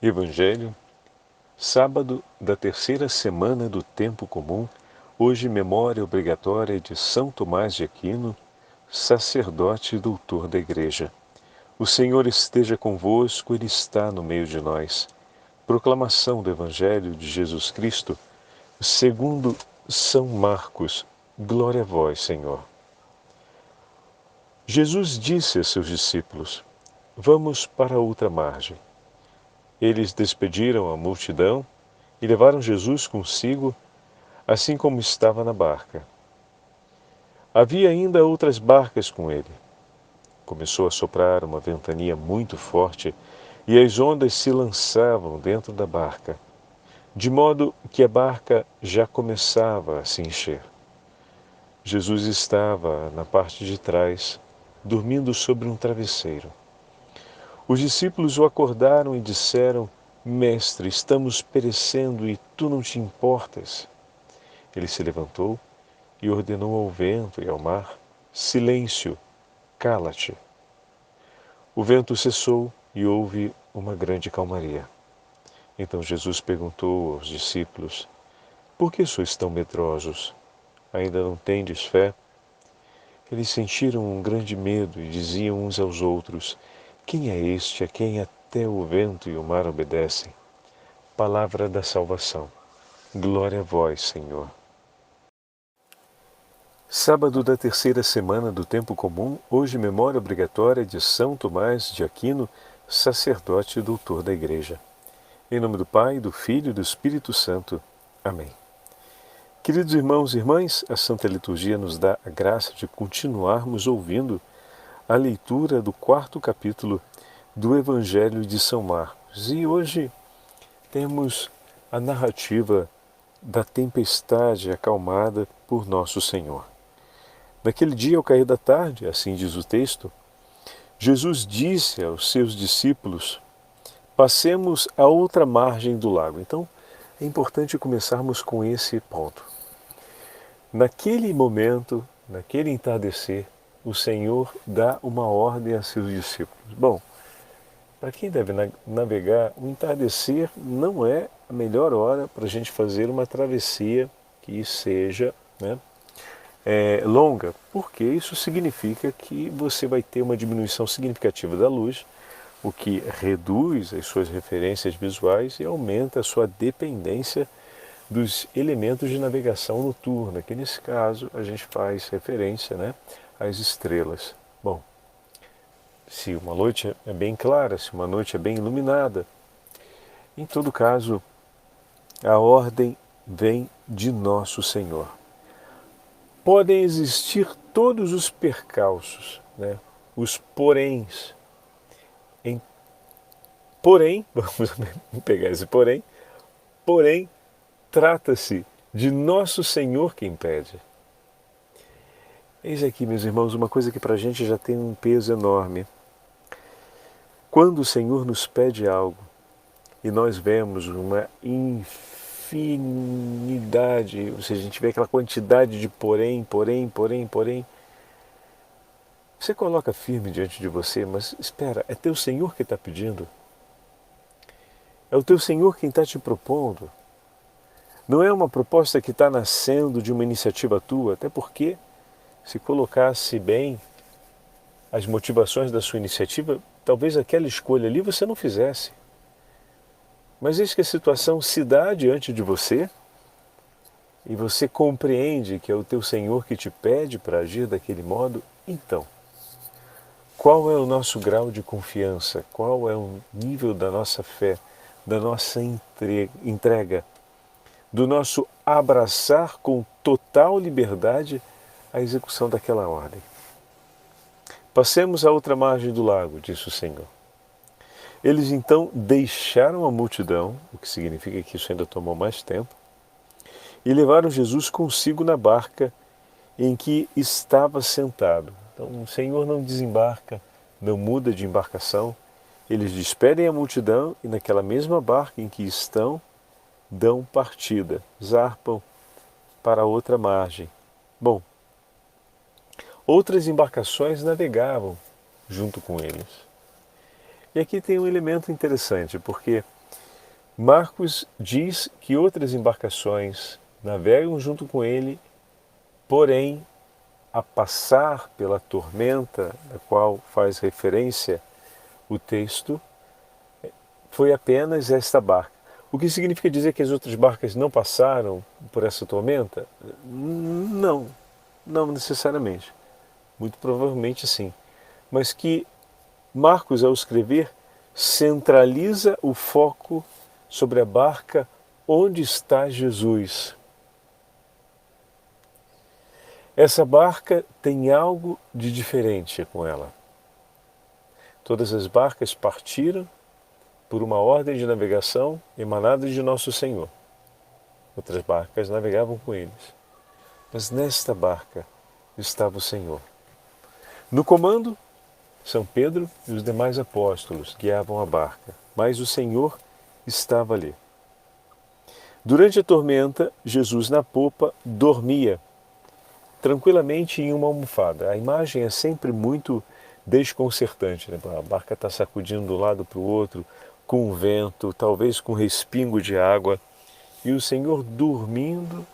Evangelho, sábado da terceira semana do tempo comum, hoje memória obrigatória de São Tomás de Aquino, sacerdote e doutor da Igreja. O Senhor esteja convosco, Ele está no meio de nós. Proclamação do Evangelho de Jesus Cristo, segundo São Marcos. Glória a vós, Senhor. Jesus disse a seus discípulos: Vamos para outra margem. Eles despediram a multidão e levaram Jesus consigo, assim como estava na barca. Havia ainda outras barcas com ele. Começou a soprar uma ventania muito forte e as ondas se lançavam dentro da barca, de modo que a barca já começava a se encher. Jesus estava na parte de trás, dormindo sobre um travesseiro. Os discípulos o acordaram e disseram: Mestre, estamos perecendo e tu não te importas. Ele se levantou e ordenou ao vento e ao mar: Silêncio, cala-te. O vento cessou e houve uma grande calmaria. Então Jesus perguntou aos discípulos: Por que sois tão medrosos? Ainda não tendes fé? Eles sentiram um grande medo e diziam uns aos outros: Quem é este a quem até o vento e o mar obedecem? Palavra da salvação. Glória a vós, Senhor. Sábado da terceira semana do tempo comum, hoje memória obrigatória de São Tomás de Aquino, sacerdote e doutor da Igreja. Em nome do Pai, do Filho e do Espírito Santo. Amém. Queridos irmãos e irmãs, a Santa Liturgia nos dá a graça de continuarmos ouvindo a leitura do 4º capítulo do Evangelho de São Marcos. E hoje temos a narrativa da tempestade acalmada por Nosso Senhor. Naquele dia, ao cair da tarde, assim diz o texto, Jesus disse aos seus discípulos: Passemos à outra margem do lago. Então, é importante começarmos com esse ponto. Naquele momento, naquele entardecer, o Senhor dá uma ordem a seus discípulos. Bom, para quem deve navegar, o entardecer não é a melhor hora para a gente fazer uma travessia que seja longa, porque isso significa que você vai ter uma diminuição significativa da luz, o que reduz as suas referências visuais e aumenta a sua dependência dos elementos de navegação noturna, que nesse caso a gente faz referência às estrelas. Bom, se uma noite é bem clara, se uma noite é bem iluminada, em todo caso, a ordem vem de Nosso Senhor. Podem existir todos os percalços, os poréns. Porém, vamos pegar esse porém, trata-se de Nosso Senhor quem pede. Eis aqui, meus irmãos, uma coisa que para a gente já tem um peso enorme. Quando o Senhor nos pede algo e nós vemos uma infinidade, ou seja, a gente vê aquela quantidade de porém, você coloca firme diante de você, mas espera, é teu Senhor que está pedindo? É o teu Senhor quem está te propondo? Não é uma proposta que está nascendo de uma iniciativa tua, até porque, se colocasse bem as motivações da sua iniciativa, talvez aquela escolha ali você não fizesse. Mas eis que a situação se dá diante de você e você compreende que é o teu Senhor que te pede para agir daquele modo. Então, qual é o nosso grau de confiança? Qual é o nível da nossa fé, da nossa entrega, do nosso abraçar com total liberdade a execução daquela ordem? Passemos à outra margem do lago, disse o Senhor. Eles então deixaram a multidão, o que significa que isso ainda tomou mais tempo, e levaram Jesus consigo na barca em que estava sentado. Então o Senhor não desembarca, não muda de embarcação. Eles despedem a multidão e naquela mesma barca em que estão, dão partida, zarpam para a outra margem. Bom, outras embarcações navegavam junto com eles. E aqui tem um elemento interessante, porque Marcos diz que outras embarcações navegam junto com ele, porém, a passar pela tormenta, da qual faz referência o texto, foi apenas esta barca. O que significa dizer que as outras barcas não passaram por essa tormenta? Não, não necessariamente. Muito provavelmente sim. Mas que Marcos, ao escrever, centraliza o foco sobre a barca onde está Jesus. Essa barca tem algo de diferente com ela. Todas as barcas partiram por uma ordem de navegação emanada de Nosso Senhor. Outras barcas navegavam com eles. Mas nesta barca estava o Senhor. No comando, São Pedro e os demais apóstolos guiavam a barca, mas o Senhor estava ali. Durante a tormenta, Jesus na popa dormia tranquilamente em uma almofada. A imagem é sempre muito desconcertante, né? A barca está sacudindo de um lado para o outro, com vento, talvez com respingo de água, e o Senhor dormindo,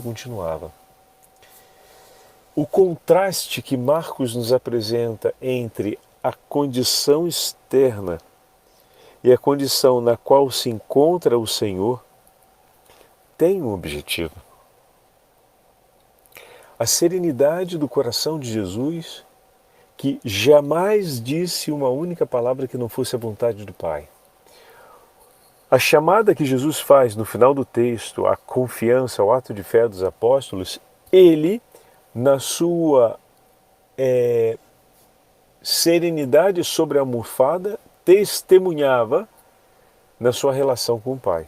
continuava. O contraste que Marcos nos apresenta entre a condição externa e a condição na qual se encontra o Senhor tem um objetivo. A serenidade do coração de Jesus, que jamais disse uma única palavra que não fosse a vontade do Pai. A chamada que Jesus faz no final do texto, a confiança, o ato de fé dos apóstolos, ele, na sua serenidade sobre a almofada, testemunhava na sua relação com o Pai.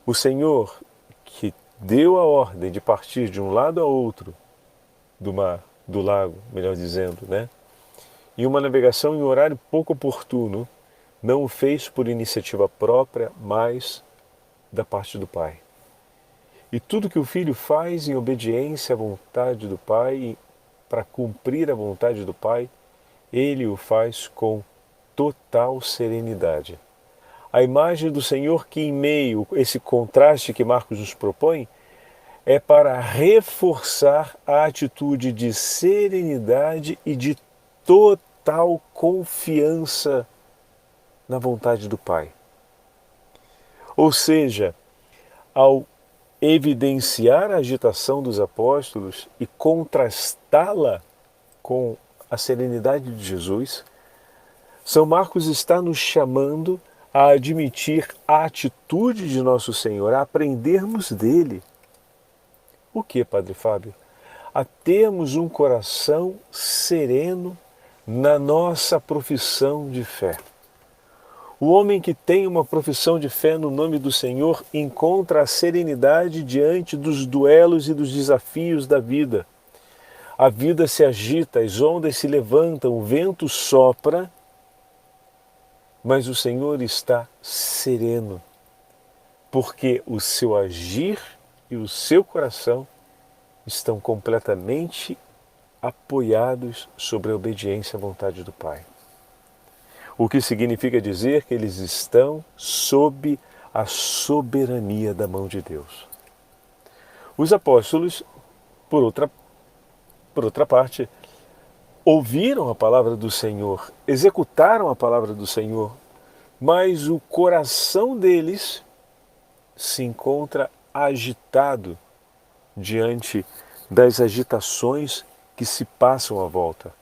O Senhor, que deu a ordem de partir de um lado a outro do mar, do lago, melhor dizendo, né? E uma navegação em horário pouco oportuno, não o fez por iniciativa própria, mas da parte do Pai. E tudo que o Filho faz em obediência à vontade do Pai, para cumprir a vontade do Pai, ele o faz com total serenidade. A imagem do Senhor que, em meio a esse contraste que Marcos nos propõe, é para reforçar a atitude de serenidade e de total confiança na vontade do Pai. Ou seja, ao evidenciar a agitação dos apóstolos e contrastá-la com a serenidade de Jesus, São Marcos está nos chamando a admitir a atitude de Nosso Senhor, a aprendermos dele. O que, Padre Fábio? A termos um coração sereno na nossa profissão de fé. O homem que tem uma profissão de fé no nome do Senhor encontra a serenidade diante dos duelos e dos desafios da vida. A vida se agita, as ondas se levantam, o vento sopra, mas o Senhor está sereno, porque o seu agir e o seu coração estão completamente apoiados sobre a obediência à vontade do Pai. O que significa dizer que eles estão sob a soberania da mão de Deus. Os apóstolos, por outra parte, ouviram a palavra do Senhor, executaram a palavra do Senhor, mas o coração deles se encontra agitado diante das agitações que se passam à volta.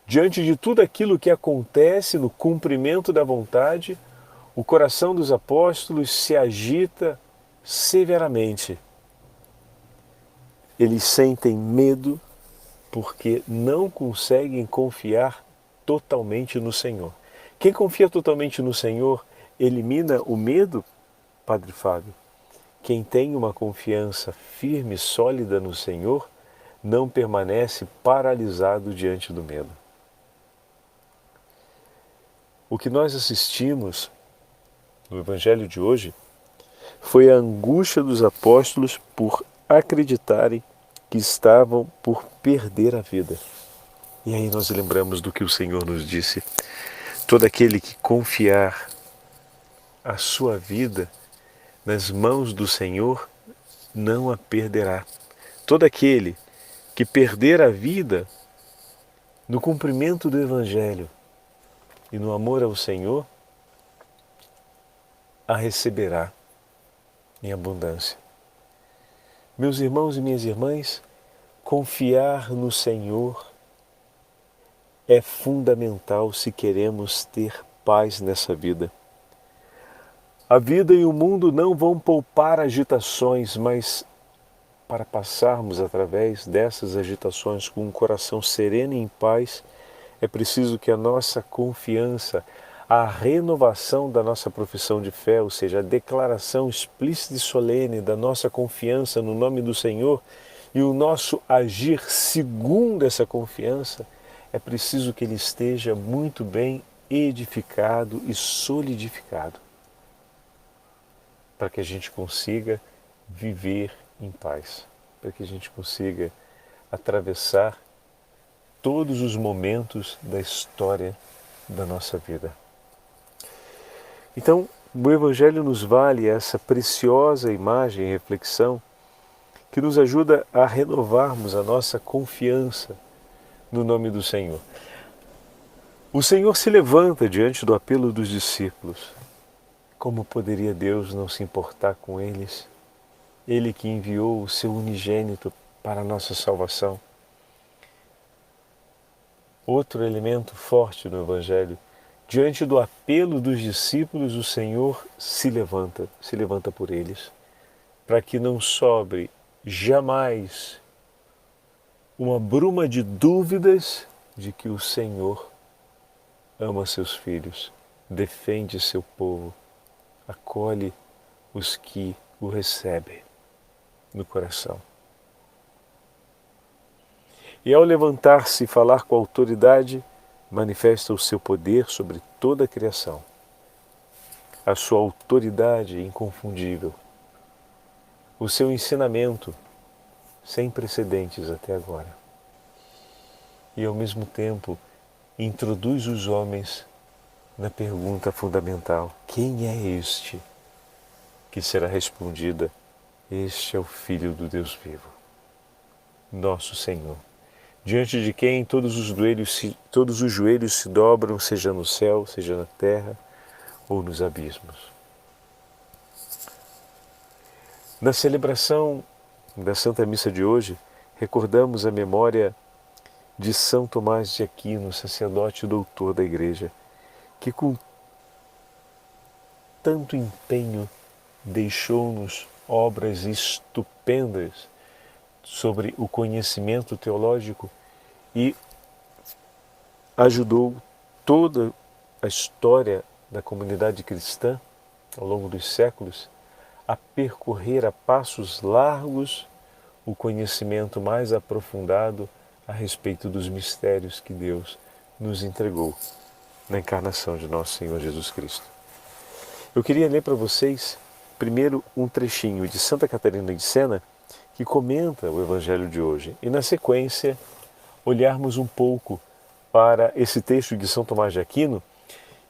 Diante de tudo aquilo que acontece no cumprimento da vontade, o coração dos apóstolos se agita severamente. Eles sentem medo porque não conseguem confiar totalmente no Senhor. Quem confia totalmente no Senhor elimina o medo, Padre Fábio? Quem tem uma confiança firme e sólida no Senhor não permanece paralisado diante do medo. O que nós assistimos no Evangelho de hoje foi a angústia dos apóstolos por acreditarem que estavam por perder a vida. E aí nós lembramos do que o Senhor nos disse: todo aquele que confiar a sua vida nas mãos do Senhor não a perderá. Todo aquele que perder a vida no cumprimento do Evangelho e no amor ao Senhor, a receberá em abundância. Meus irmãos e minhas irmãs, confiar no Senhor é fundamental se queremos ter paz nessa vida. A vida e o mundo não vão poupar agitações, mas para passarmos através dessas agitações com um coração sereno e em paz, é preciso que a nossa confiança, a renovação da nossa profissão de fé, ou seja, a declaração explícita e solene da nossa confiança no nome do Senhor e o nosso agir segundo essa confiança, é preciso que ele esteja muito bem edificado e solidificado, para que a gente consiga viver em paz, para que a gente consiga atravessar todos os momentos da história da nossa vida. Então, o Evangelho nos vale essa preciosa imagem e reflexão que nos ajuda a renovarmos a nossa confiança no nome do Senhor. O Senhor se levanta diante do apelo dos discípulos. Como poderia Deus não se importar com eles? Ele que enviou o seu unigênito para a nossa salvação. Outro elemento forte no Evangelho: diante do apelo dos discípulos, o Senhor se levanta por eles, para que não sobre jamais uma bruma de dúvidas de que o Senhor ama seus filhos, defende seu povo, acolhe os que o recebem no coração. E ao levantar-se e falar com autoridade, manifesta o seu poder sobre toda a criação, a sua autoridade inconfundível, o seu ensinamento sem precedentes até agora. E ao mesmo tempo introduz os homens na pergunta fundamental: quem é este? Que será respondida: este é o Filho do Deus vivo, nosso Senhor, diante de quem todos os joelhos se dobram, seja no céu, seja na terra ou nos abismos. Na celebração da Santa Missa de hoje, recordamos a memória de São Tomás de Aquino, sacerdote e doutor da Igreja, que com tanto empenho deixou-nos obras estupendas sobre o conhecimento teológico e ajudou toda a história da comunidade cristã ao longo dos séculos a percorrer a passos largos o conhecimento mais aprofundado a respeito dos mistérios que Deus nos entregou na encarnação de nosso Senhor Jesus Cristo. Eu queria ler para vocês primeiro um trechinho de Santa Catarina de Sena que comenta o Evangelho de hoje e, na sequência, olharmos um pouco para esse texto de São Tomás de Aquino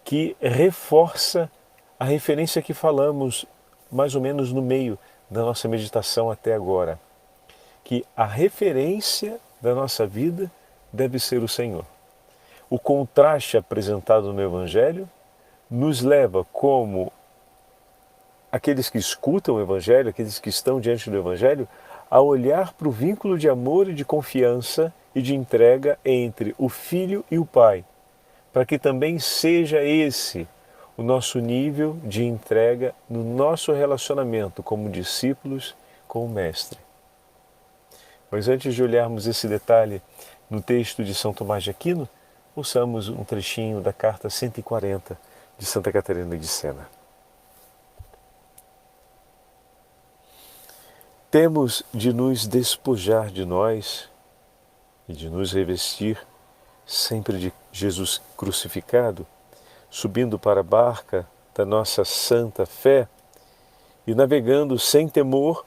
que reforça a referência que falamos mais ou menos no meio da nossa meditação até agora, que a referência da nossa vida deve ser o Senhor. O contraste apresentado no Evangelho nos leva, como aqueles que escutam o Evangelho, aqueles que estão diante do Evangelho, a olhar para o vínculo de amor e de confiança e de entrega entre o Filho e o Pai, para que também seja esse o nosso nível de entrega no nosso relacionamento como discípulos com o Mestre. Mas antes de olharmos esse detalhe no texto de São Tomás de Aquino, ouçamos um trechinho da carta 140 de Santa Catarina de Sena. Temos de nos despojar de nós e de nos revestir sempre de Jesus crucificado, subindo para a barca da nossa santa fé e navegando sem temor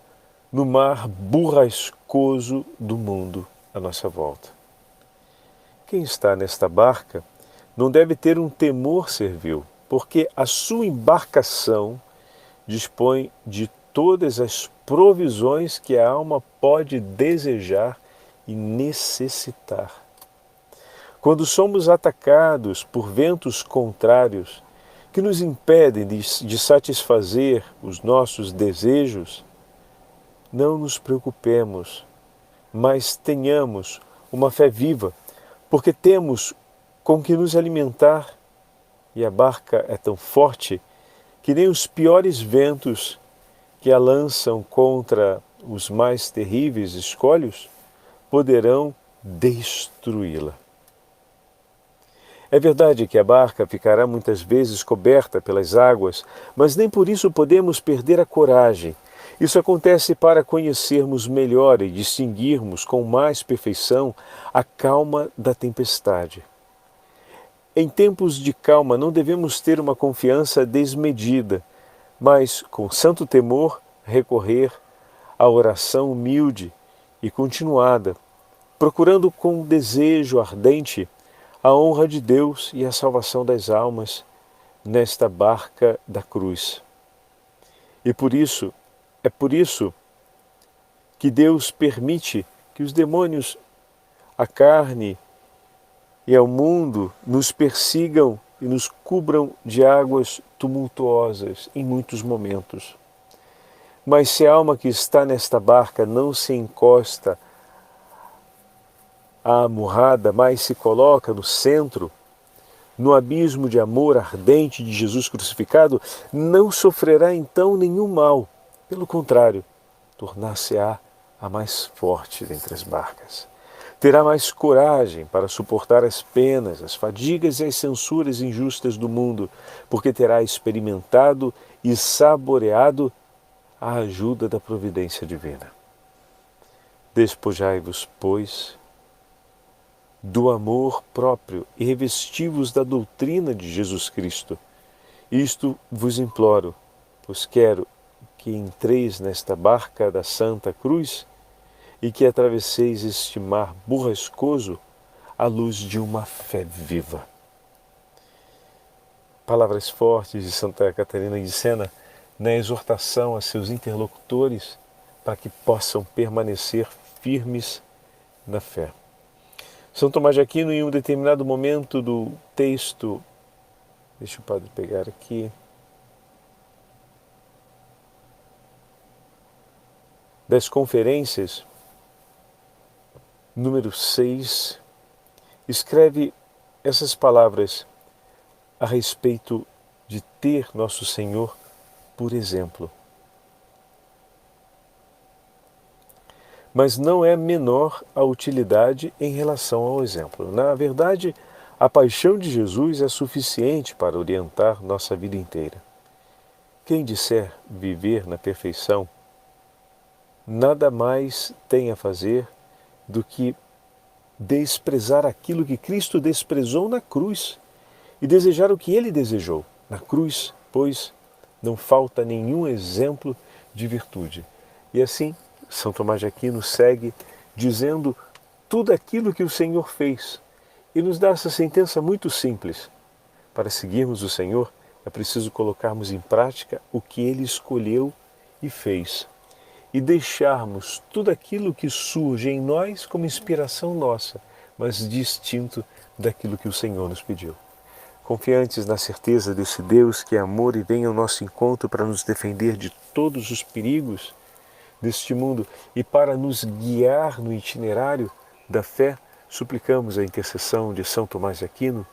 no mar burrascoso do mundo à nossa volta. Quem está nesta barca não deve ter um temor servil, porque a sua embarcação dispõe de todas as provisões que a alma pode desejar e necessitar. Quando somos atacados por ventos contrários que nos impedem de satisfazer os nossos desejos, não nos preocupemos, mas tenhamos uma fé viva, porque temos com que nos alimentar e a barca é tão forte que nem os piores ventos que a lançam contra os mais terríveis escolhos poderão destruí-la. É verdade que a barca ficará muitas vezes coberta pelas águas, mas nem por isso podemos perder a coragem. Isso acontece para conhecermos melhor e distinguirmos com mais perfeição a calma da tempestade. Em tempos de calma não devemos ter uma confiança desmedida, mas com santo temor recorrer à oração humilde e continuada, procurando com desejo ardente a honra de Deus e a salvação das almas nesta barca da cruz. E por isso, é por isso que Deus permite que os demônios, a carne e ao mundo nos persigam e nos cubram de águas tumultuosas em muitos momentos. Mas se a alma que está nesta barca não se encosta à amurrada, mas se coloca no centro, no abismo de amor ardente de Jesus crucificado, não sofrerá então nenhum mal. Pelo contrário, tornar-se-á a mais forte dentre as barcas. Terá mais coragem para suportar as penas, as fadigas e as censuras injustas do mundo, porque terá experimentado e saboreado a ajuda da providência divina. Despojai-vos, pois, do amor próprio e revesti-vos da doutrina de Jesus Cristo. Isto vos imploro, pois quero que entreis nesta barca da Santa Cruz e que atravesseis este mar borrascoso à luz de uma fé viva. Palavras fortes de Santa Catarina de Sena na exortação a seus interlocutores para que possam permanecer firmes na fé. São Tomás de Aquino, em um determinado momento do texto, deixa o padre pegar aqui, das Conferências, número 6, escreve essas palavras a respeito de ter nosso Senhor por exemplo. Mas não é menor a utilidade em relação ao exemplo. Na verdade, a paixão de Jesus é suficiente para orientar nossa vida inteira. Quem disser viver na perfeição, nada mais tem a fazer do que desprezar aquilo que Cristo desprezou na cruz e desejar o que Ele desejou. Na cruz, pois, não falta nenhum exemplo de virtude. E assim, São Tomás de Aquino segue dizendo tudo aquilo que o Senhor fez e nos dá essa sentença muito simples. Para seguirmos o Senhor, é preciso colocarmos em prática o que Ele escolheu e fez e deixarmos tudo aquilo que surge em nós como inspiração nossa, mas distinto daquilo que o Senhor nos pediu. Confiantes na certeza desse Deus que é amor e vem ao nosso encontro para nos defender de todos os perigos deste mundo e para nos guiar no itinerário da fé, suplicamos a intercessão de São Tomás de Aquino,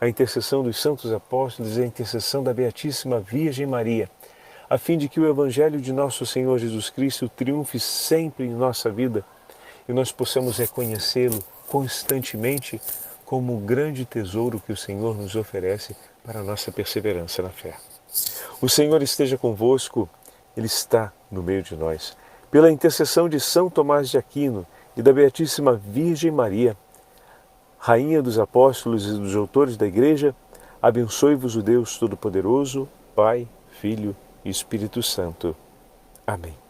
a intercessão dos santos apóstolos e a intercessão da Beatíssima Virgem Maria, a fim de que o Evangelho de nosso Senhor Jesus Cristo triunfe sempre em nossa vida e nós possamos reconhecê-lo constantemente como o grande tesouro que o Senhor nos oferece para a nossa perseverança na fé. O Senhor esteja convosco, Ele está no meio de nós. Pela intercessão de São Tomás de Aquino e da Beatíssima Virgem Maria, Rainha dos Apóstolos e dos Doutores da Igreja, abençoe-vos o Deus Todo-Poderoso, Pai, Filho e Espírito Santo. Amém.